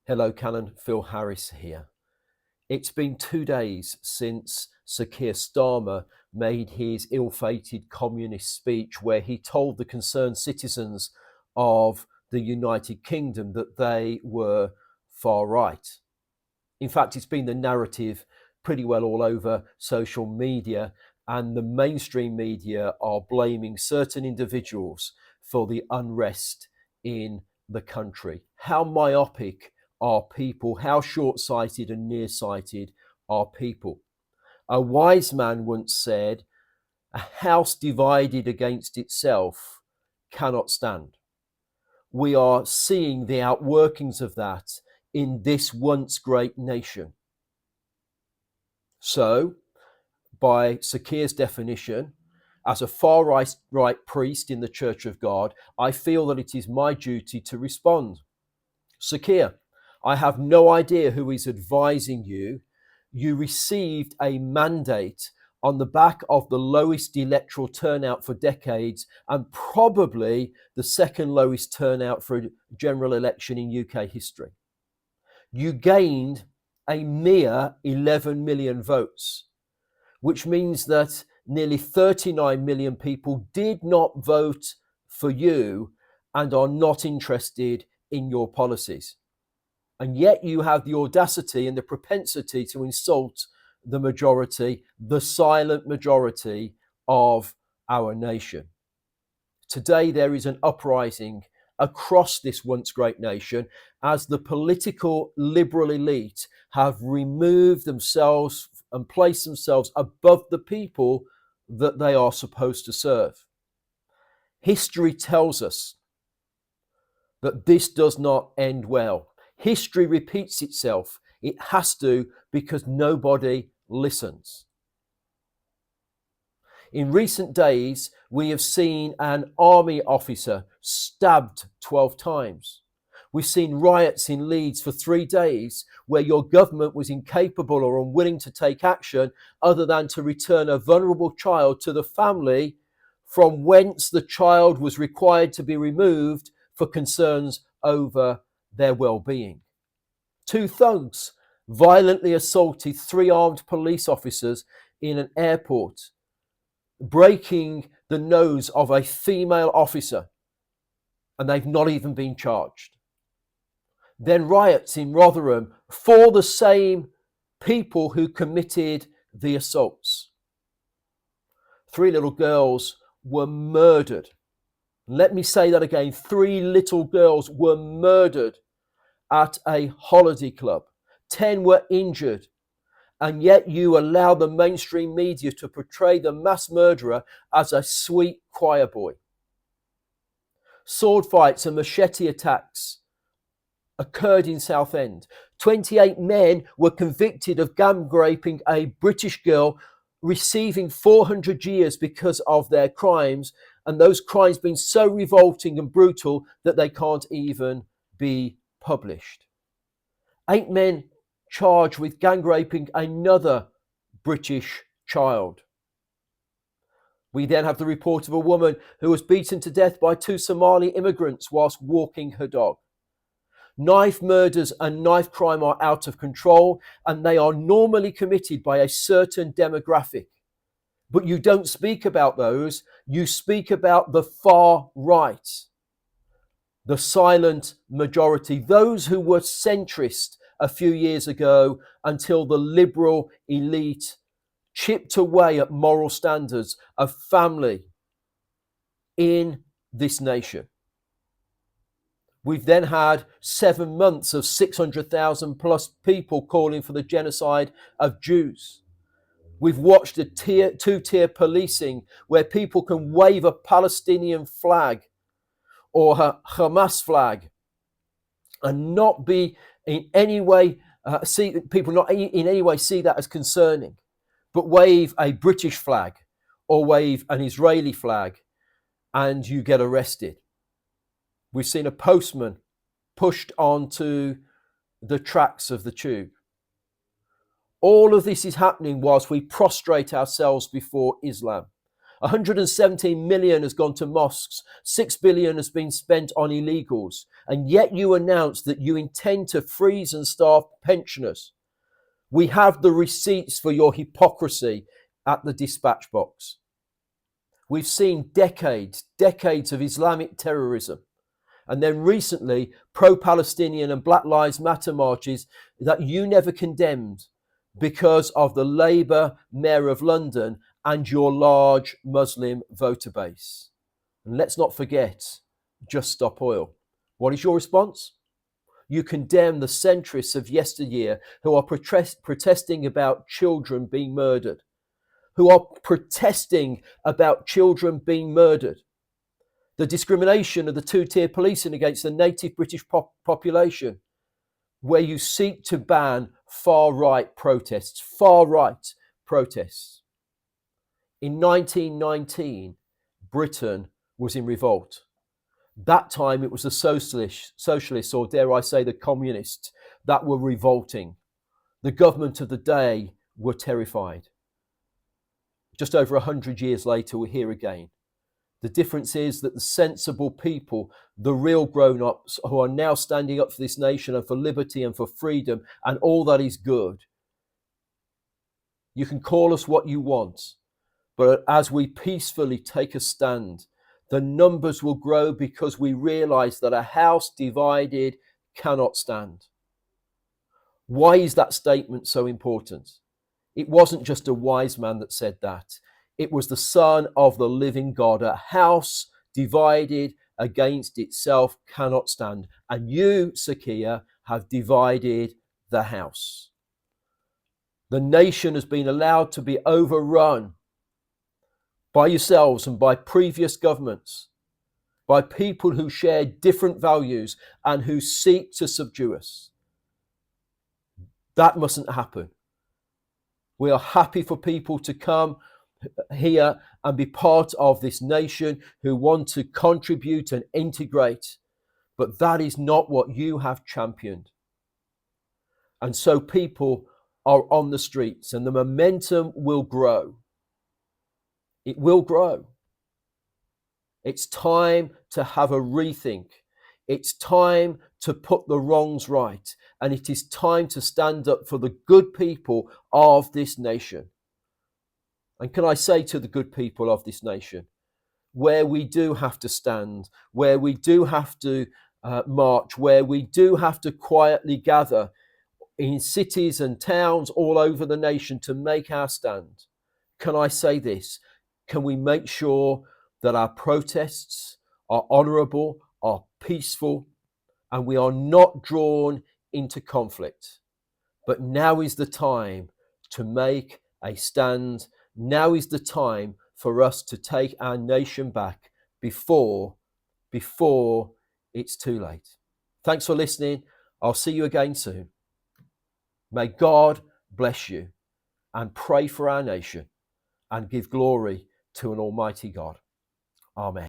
Hello, Canon. Phil Harris here. It's been 2 days since Sir Keir Starmer made his ill-fated communist speech where he told the concerned citizens of the United Kingdom that they were far right. In fact, it's been the narrative pretty well all over social media, and the mainstream media are blaming certain individuals for the unrest in the country. How myopic are people? How short-sighted and nearsighted are people? A wise man once said, "A house divided against itself cannot stand." We are seeing the outworkings of that in this once great nation. So, by Sir Keir's definition, as a far right priest in the Church of God, I feel that it is my duty to respond. Sir Keir, I have no idea who is advising you. You received a mandate on the back of the lowest electoral turnout for decades and probably the second lowest turnout for a general election in UK history. You gained a mere 11 million votes, which means that nearly 39 million people did not vote for you and are not interested in your policies. And yet you have the audacity and the propensity to insult the majority, the silent majority of our nation. Today there is an uprising across this once great nation as the political liberal elite have removed themselves and placed themselves above the people that they are supposed to serve. History tells us that this does not end well. History repeats itself. It has to, because nobody listens. In recent days, we have seen an army officer stabbed 12 times. We've seen riots in Leeds for 3 days where your government was incapable or unwilling to take action other than to return a vulnerable child to the family from whence the child was required to be removed for concerns over their well-being. 2 thugs violently assaulted 3 armed police officers in an airport, breaking the nose of a female officer, and they've not even been charged. Then riots in Rotherham for the same people who committed the assaults. 3 little girls were murdered. Let me say that again. 3 little girls were murdered at a holiday club. 10 were injured. And yet you allow the mainstream media to portray the mass murderer as a sweet choir boy. Sword fights and machete attacks occurred in Southend. 28 men were convicted of gang raping a British girl, receiving 400 years because of their crimes, and those crimes being so revolting and brutal that they can't even be published. 8 men charged with gang raping another British child. We then have the report of a woman who was beaten to death by 2 Somali immigrants whilst walking her dog. Knife murders and knife crime are out of control, and they are normally committed by a certain demographic. But you don't speak about those. You speak about the far right, the silent majority, those who were centrist a few years ago until the liberal elite chipped away at moral standards of family in this nation. We've then had 7 months of 600,000 plus people calling for the genocide of Jews. We've watched a 2-tier policing where people can wave a Palestinian flag or a Hamas flag and not be in any way see that as concerning, but wave a British flag or wave an Israeli flag and you get arrested. We've seen a postman pushed onto the tracks of the tube. All of this is happening whilst we prostrate ourselves before Islam. 117 million has gone to mosques. 6 billion has been spent on illegals. And yet you announce that you intend to freeze and starve pensioners. We have the receipts for your hypocrisy at the dispatch box. We've seen decades of Islamic terrorism. And then recently, pro-Palestinian and Black Lives Matter marches that you never condemned because of the Labour Mayor of London and your large Muslim voter base. And let's not forget, Just Stop Oil. What is your response? You condemn the centrists of yesteryear who are protesting about children being murdered, who are protesting about children being murdered. The discrimination of the two-tier policing against the native British population, where you seek to ban far-right protests. In 1919, Britain was in revolt. That time it was the socialists, or dare I say the communists, that were revolting. The government of the day were terrified. Just over 100 years later, we're here again. The difference is that the sensible people, the real grown-ups who are now standing up for this nation and for liberty and for freedom and all that is good, you can call us what you want, but as we peacefully take a stand, the numbers will grow because we realize that a house divided cannot stand. Why is that statement so important? It wasn't just a wise man that said that. It was the Son of the living God. A house divided against itself cannot stand. And you, Sir Keir, have divided the house. The nation has been allowed to be overrun by yourselves and by previous governments, by people who share different values and who seek to subdue us. That mustn't happen. We are happy for people to come here and be part of this nation who want to contribute and integrate, but that is not what you have championed. And so people are on the streets and the momentum will grow. It will grow. It's time to have a rethink. It's time to put the wrongs right. And it is time to stand up for the good people of this nation. And can I say to the good people of this nation, where we do have to stand, where we do have to march, where we do have to quietly gather in cities and towns all over the nation to make our stand, can I say this? Can we make sure that our protests are honourable, are peaceful, and we are not drawn into conflict? But now is the time to make a stand. Now is the time for us to take our nation back before it's too late. Thanks for listening. I'll see you again soon. May God bless you, and pray for our nation and give glory to an almighty God. Amen.